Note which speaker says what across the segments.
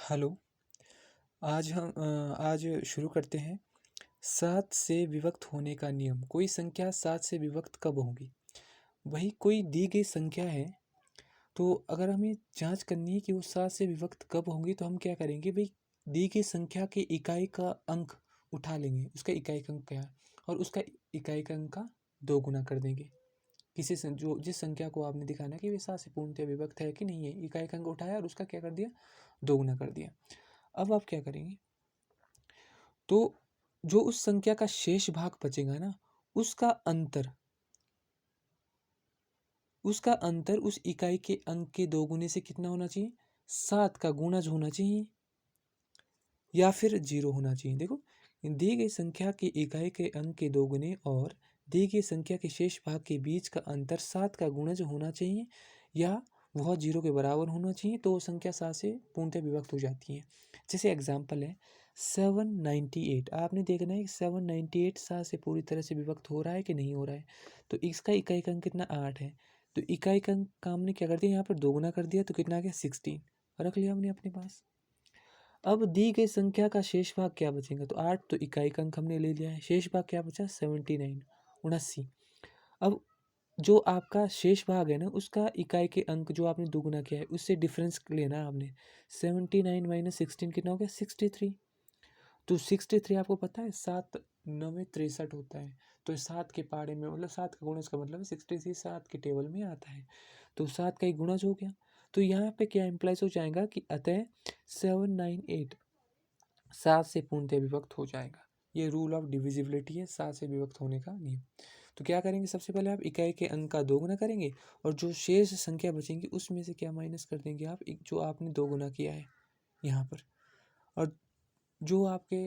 Speaker 1: Hello. आज शुरू करते हैं। 7 से विभक्त होने का नियम। कोई संख्या 7 से विभक्त कब होगी? वही कोई दी गई संख्या है, तो अगर हमें जांच करनी है कि वो 7 से विभक्त कब होंगी, तो हम क्या करेंगे भाई, दी गई संख्या के इकाई का अंक उठा लेंगे, उसका इकाई का अंक क्या है, और उसका इकाई का अंक का 2 गुना कर देंगे। जो जिस संख्या को आपने दिखाना कि वे 7 से पूर्णतः विभक्त है कि नहीं है, इकाई का अंक उठाया और उसका क्या कर दिया, 2 गुना कर दिया। अब आप क्या करेंगे, तो जो उस संख्या का शेष भाग बचेगा ना, उसका अंतर उसका अंतर उस इकाई के अंक के 2 गुने से कितना होना चाहिए, 7 का गुणज होना चाहिए या फिर 0 होना चाहिए। देखो, दी गई संख्या की इकाई के अंक के 2 गुने और दी गई संख्या के शेष भाग के बीच का अंतर 7 का गुणज होना चाहिए या वह 0 के बराबर होना चाहिए, तो वो संख्या 7 से पूर्णतः विभक्त हो जाती है। जैसे एग्जाम्पल है 798। आपने देखना है कि 798 7 से पूरी तरह से विभक्त हो रहा है कि नहीं हो रहा है। तो इसका इकाई का अंक कितना, 8 है। तो इकाई का अंक का हमने क्या कर दिया, यहाँ पर 2 गुना कर दिया, तो कितना आ गया, 16 रख लिया हमने अपने पास। अब दी गई संख्या का शेष भाग क्या बचेगा, तो 8 तो इकाई का अंक हमने ले लिया है, शेष भाग क्या बचा, 79 79। अब जो आपका शेष भाग है ना, उसका इकाई के अंक जो आपने दोगुना किया है उससे डिफरेंस लेना है आपने। 79 माइनस 16 कितना हो गया, 63। तो 63 आपको पता है 7 9 63 होता है। तो 7 के पारे में, मतलब 7 का गुणज का मतलब है 63 7 के टेबल में आता है, तो 7 का ही गुणज हो गया। तो यहाँ पे क्या इम्प्लाइज हो जाएगा कि अतः 798 7 से पूर्णतः विभक्त हो जाएगा। ये रूल ऑफ डिविजिबिलिटी है, 7 से विभक्त होने का नियम। तो क्या करेंगे, सबसे पहले आप इकाई के अंक का 2 गुना करेंगे और जो शेष संख्या बचेंगी उसमें से क्या माइनस कर देंगे आप, जो आपने 2 गुना किया है यहाँ पर, और जो आपके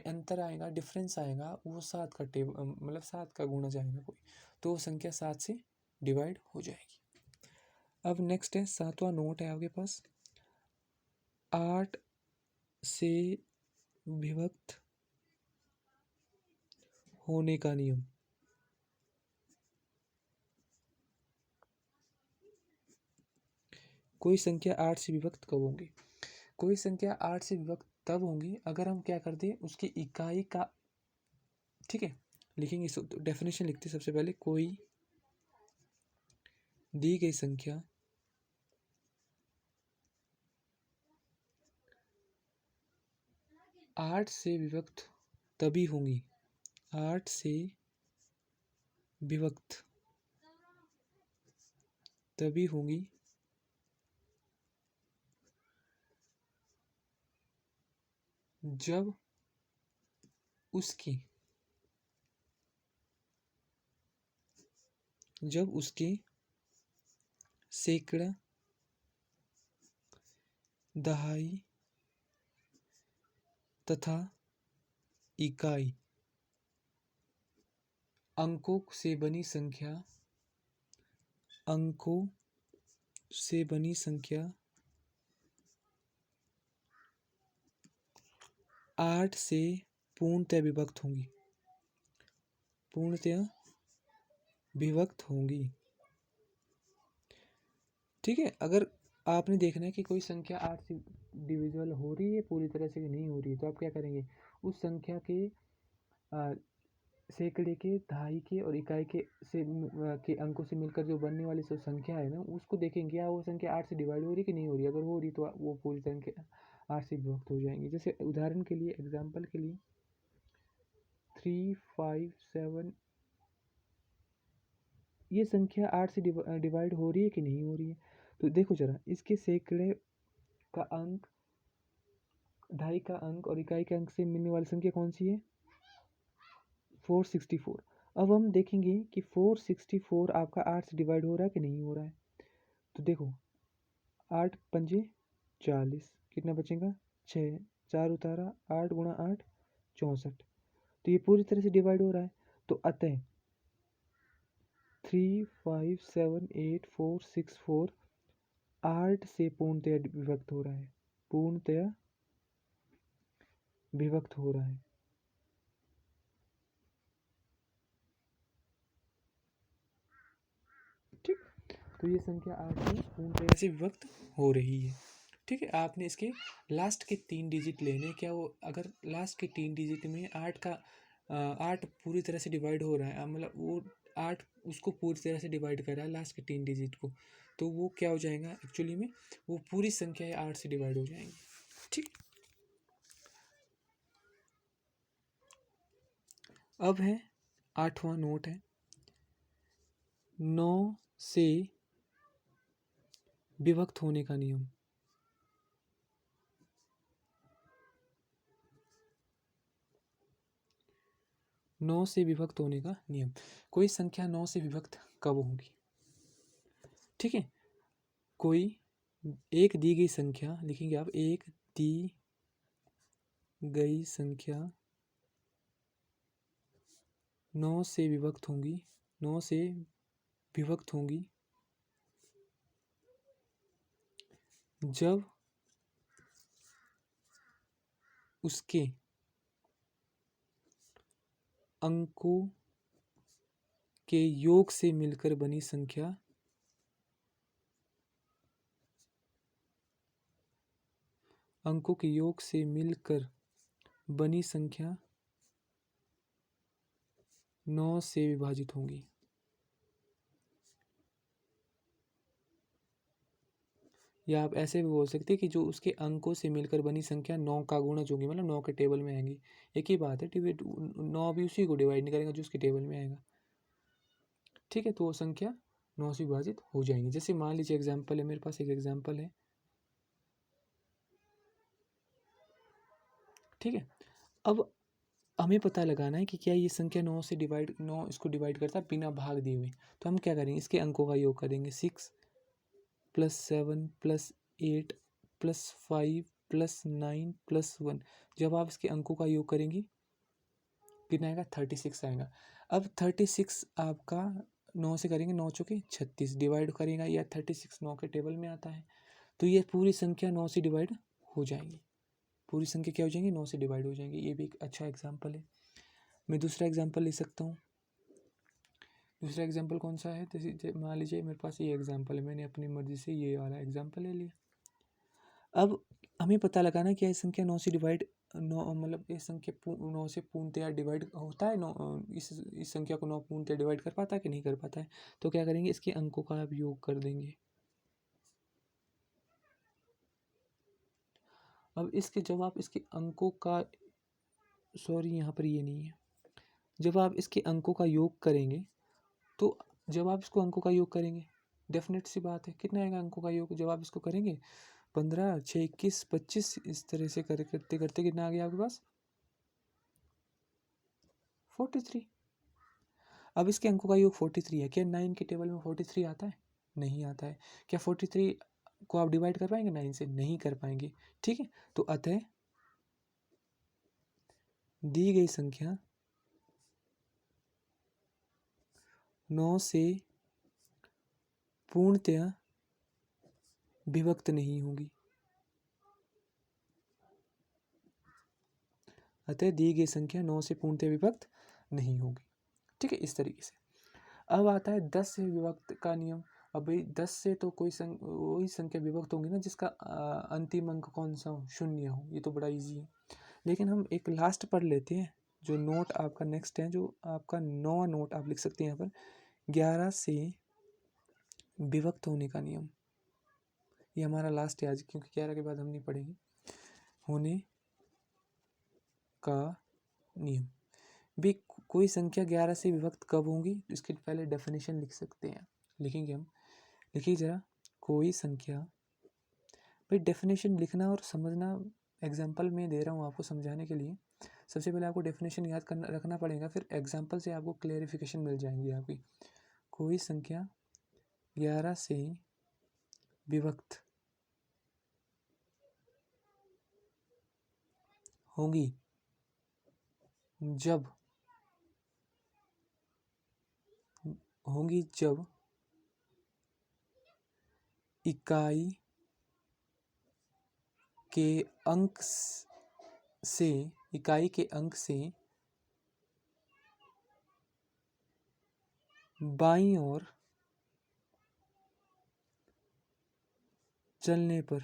Speaker 1: अंतर आएगा, डिफरेंस आएगा, वो 7 का टेबल, मतलब 7 का गुणा जाएगा कोई, तो वो संख्या 7 से डिवाइड हो जाएगी। अब नेक्स्ट है 7वां नोट है आपके पास, 8 से विभक्त होने का नियम। कोई संख्या 8 से विभक्त कब होगी? कोई संख्या 8 से विभक्त तब होंगी अगर हम क्या कर दें, उसकी इकाई का, ठीक है, लिखेंगे, तो डेफिनेशन लिखते हैं सबसे पहले। कोई दी गई संख्या 8 से विभक्त तभी होंगी, 8 से विभक्त तभी होंगी जब उसकी सैकड़ा, दहाई तथा इकाई अंकों से बनी संख्या 8 से पूर्णतः विभक्त होंगी। ठीक है, अगर आपने देखना है कि कोई संख्या 8 से डिविजिबल हो रही है पूरी तरह से, नहीं हो रही है, तो आप क्या करेंगे, उस संख्या के सैकड़े के, दहाई के और इकाई के अंकों से मिलकर जो बनने वाली जो संख्या है ना, उसको देखेंगे क्या वो संख्या 8 से डिवाइड हो रही है कि नहीं हो रही है। अगर हो रही तो वो पूरी संख्या 8 से विभक्त हो जाएंगी। जैसे उदाहरण के लिए, एग्जाम्पल के लिए 3 5 7, ये संख्या 8 से डिवाइड हो रही है कि नहीं हो रही है। तो देखो जरा, इसके सैकड़े का अंक, ढाई का अंक और इकाई के अंक से मिलने वाली संख्या कौन सी है, 464। अब हम देखेंगे कि 464 आपका 8 से डिवाइड हो रहा है कि नहीं हो रहा है। तो देखो, 8 पंजे 40, कितना बचेगा, 6, 4 उतारा, 8 गुणा 8 64। तो ये पूरी तरह से डिवाइड हो रहा है। तो अतः 3 5 7 8 4 6 4 8 से पूर्णतया विभक्त हो रहा है, पूर्णतया विभक्त हो रहा है। ठीक, तो ये संख्या 8 से पूर्णतया से विभक्त हो रही है। ठीक है, आपने इसके लास्ट के 3 डिजिट लेने, क्या वो अगर लास्ट के 3 डिजिट में 8 का 8 पूरी तरह से डिवाइड हो रहा है, मतलब वो 8 उसको पूरी तरह से डिवाइड कर रहा है लास्ट के 3 डिजिट को, तो वो क्या हो जाएगा एक्चुअली में, वो पूरी संख्या है 8 से डिवाइड हो जाएंगी। ठीक, अब है 8वां नोट है 9 से विभक्त होने का नियम। 9 से विभक्त होने का नियम। कोई संख्या 9 से विभक्त कब होगी? ठीक है, कोई एक दी गई संख्या लिखेंगे आप, एक दी गई संख्या 9 से विभक्त होंगी, 9 से विभक्त होंगी जब उसके अंकों के योग से मिलकर बनी संख्या अंकों के योग से मिलकर बनी संख्या 9 से विभाजित होंगी। या आप ऐसे भी बोल सकते हैं कि जो उसके अंकों से मिलकर बनी संख्या 9 का गुणज होगी, मतलब 9 के टेबल में आएंगी। एक ही बात है, डिवाइड 9 भी उसी को डिवाइड नहीं करेगा जो उसके टेबल में आएगा। ठीक है, तो वो संख्या 9 से विभाजित हो जाएंगी। जैसे मान लीजिए एग्जाम्पल है, मेरे पास एक एग्जाम्पल है। ठीक है, अब हमें पता लगाना है कि क्या ये संख्या 9 से डिवाइड 9 इसको डिवाइड करता है बिना भाग दिए हुए। तो हम क्या करेंगे, इसके अंकों का योग करेंगे। 6 + 7 + 8 + 5 + 9 + 1। जब आप इसके अंकों का योग करेंगे कितना आएगा, 36 आएगा। अब 36 आपका 9 से करेंगे, 9 चौके 36 डिवाइड करेगा, या 36 9 के टेबल में आता है, तो ये पूरी संख्या 9 से डिवाइड हो जाएंगी। पूरी संख्या क्या हो जाएंगी, 9 से डिवाइड हो जाएंगी। ये भी एक अच्छा एग्जाम्पल है। मैं दूसरा एग्जाम्पल ले सकता हूँ। दूसरा एग्जाम्पल कौन सा है, जैसे मान लीजिए मेरे पास ये एग्जाम्पल है, मैंने अपनी मर्जी से ये वाला एग्जाम्पल ले लिया। अब हमें पता लगाना है कि यह संख्या 9 से डिवाइड 9, मतलब ये संख्या 9 से पूर्णतया डिवाइड होता है। 9 इस संख्या को 9 पूर्णतया डिवाइड कर पाता है कि नहीं कर पाता है। तो क्या करेंगे, इसके अंकों का आप योग कर देंगे। अब इसके जब आप इसके अंकों का, सॉरी यहाँ पर ये नहीं है, जब आप इसके अंकों का योग करेंगे, तो जब आप इसको अंकों का योग करेंगे, डेफिनेट सी बात है कितना आएगा अंकों का योग जब आप इसको करेंगे, 15 6 21 25, इस तरह से करते करते कितना आ गया आपके पास, 43। अब इसके अंकों का योग 43 है। क्या 9 के टेबल में 43 आता है? नहीं आता है। क्या 43 को आप डिवाइड कर पाएंगे 9 से? नहीं कर पाएंगे। ठीक है, तो अतः दी गई संख्या 9 से पूर्णतया विभक्त नहीं होगी। अतः दी गई संख्या 9 से पूर्णतया विभक्त नहीं होगी। ठीक है, इस तरीके से। अब आता है 10 से विभक्त का नियम। अब भाई 10 से तो वही संख्या विभक्त होंगी ना जिसका अंतिम अंक कौन सा हो, 0 हो। ये तो बड़ा इजी है। लेकिन हम एक लास्ट पढ़ लेते हैं, जो नोट आपका नेक्स्ट है, जो आपका 9वां नोट आप लिख सकते हैं यहाँ पर, 11 से विभक्त होने का नियम। ये हमारा लास्ट है आज, क्योंकि 11 के बाद हम नहीं पढ़ेंगे। होने का नियम भी, कोई संख्या 11 से विभक्त कब होंगी, इसके पहले डेफिनेशन लिख सकते हैं। लिखेंगे हम, लिखिए जरा, कोई संख्या, भाई डेफिनेशन लिखना और समझना एग्जाम्पल में दे रहा हूँ आपको समझाने के लिए। सबसे पहले आपको डेफिनेशन याद करना रखना पड़ेगा, फिर एग्जाम्पल से आपको क्लेरिफिकेशन मिल जाएंगी आपकी। कोई संख्या 11 से विभक्त होगी जब इकाई के अंक से बाईं ओर चलने पर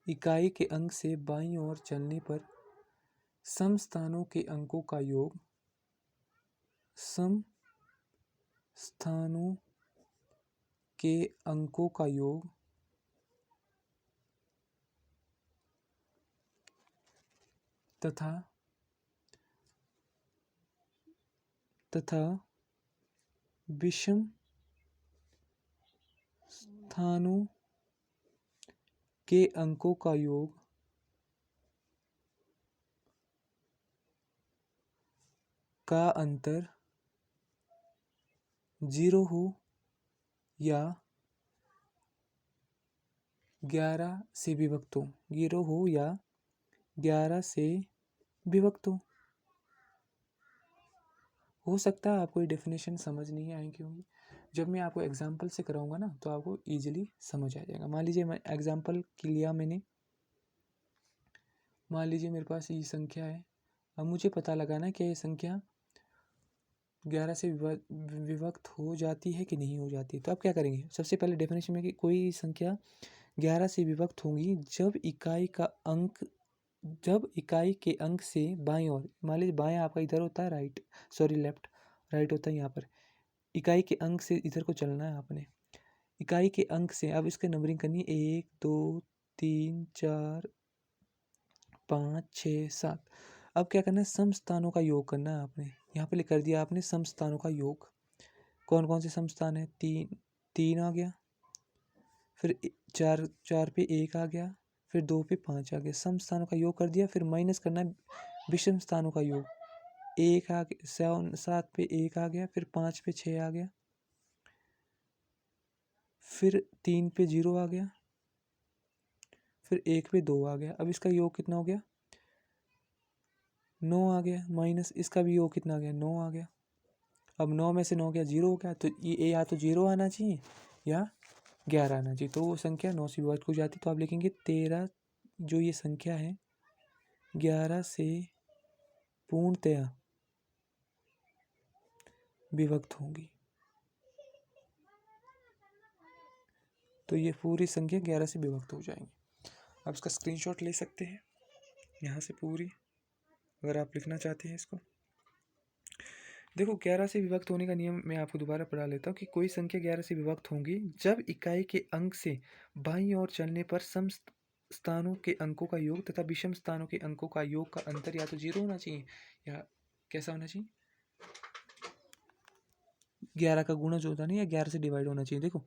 Speaker 1: इकाई के अंक से बाईं ओर चलने पर सम स्थानों के अंकों का योग सम स्थानों के अंकों का योग तथा विषम स्थानों के अंकों का योग का अंतर 0 हो या 11 से विभक्त हो, 0 हो या 11 से विभक्त हो सकता है आपको ये डेफिनेशन समझ नहीं आई क्योंकि जब मैं आपको एग्जाम्पल से कराऊंगा ना तो आपको इजीली समझ आ जाएगा। मान लीजिए मैं एग्जाम्पल के लिया मैंने, मान लीजिए मेरे पास ये संख्या है। अब मुझे पता लगाना है कि ये संख्या 11 से विभक्त हो जाती है कि नहीं हो जाती। तो आप क्या करेंगे, सबसे पहले डेफिनेशन में कि कोई संख्या 11 से विभक्त होंगी जब इकाई के अंक से बाईं ओर, मान लीजिए बाएं आपका इधर होता है, लेफ्ट राइट होता है यहाँ पर। इकाई के अंक से इधर को चलना है आपने, इकाई के अंक से। अब इसका नंबरिंग करनी है 1 2 3 4 5 6 7। अब क्या करना है, सम स्थानों का योग करना है आपने। यहाँ पे लिख कर दिया आपने सम स्थानों का योग। कौन कौन से सम स्थान है, 3 आ गया, फिर 4 पे 1 आ गया, फिर 2 पे 5 आ गया। सम स्थानों का योग कर दिया, फिर माइनस करना है विषम स्थानों का योग। 1 आ गया, 7 पे 1 आ गया, फिर 5 पे 6 आ गया, फिर 3 पे 0 आ गया, फिर 1 पे 2 आ गया। अब इसका योग कितना हो गया, 9 आ गया, माइनस इसका भी योग कितना आ गया, 9 आ गया। अब 9 में से 9 गया 0 हो गया, तो ये या तो 0 आना चाहिए या 11 आना चाहिए। तो वो संख्या 9 से विभक्त हो जाती। तो आप लिखेंगे 13, जो ये संख्या है 11 से पूर्णतया विभक्त होंगी। तो ये पूरी संख्या 11 से विभक्त हो जाएंगी। आप इसका स्क्रीनशॉट ले सकते हैं यहाँ से पूरी, अगर आप लिखना चाहते हैं इसको। देखो 11 से विभक्त होने का नियम मैं आपको दोबारा पढ़ा लेता हूँ कि कोई संख्या 11 से विभक्त होंगी जब इकाई के अंक से बाईं ओर चलने पर सम स्थानों के अंकों का योग तथा विषम स्थानों के अंकों का योग का अंतर या तो 0 होना चाहिए या कैसा होना चाहिए, 11 का गुणज होता नहीं या 11 से डिवाइड होना चाहिए। देखो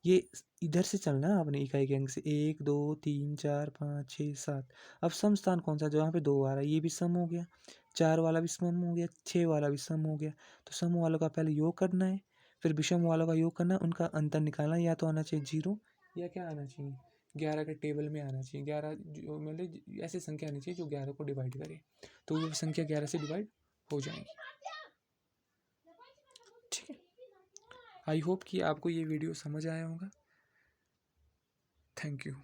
Speaker 1: ये इधर से चलना है आपने, इकाई के अंक से 1 2 3 4 5 6 7। अब सम स्थान कौन सा, जहाँ पे 2 आ रहा है ये भी सम हो गया, 4 वाला भी सम हो गया, 6 वाला भी सम हो गया। तो सम वालों का पहले योग करना है, फिर विषम वालों का योग करना है, उनका अंतर निकालना है। या तो आना चाहिए 0 या क्या आना चाहिए, 11 के टेबल में आना चाहिए। 11 मतलब ऐसी संख्या आनी चाहिए जो 11 को डिवाइड करे, तो वो संख्या 11 से डिवाइड हो जाएंगी। ठीक है, आई होप कि आपको ये वीडियो समझ आया होगा। Thank you.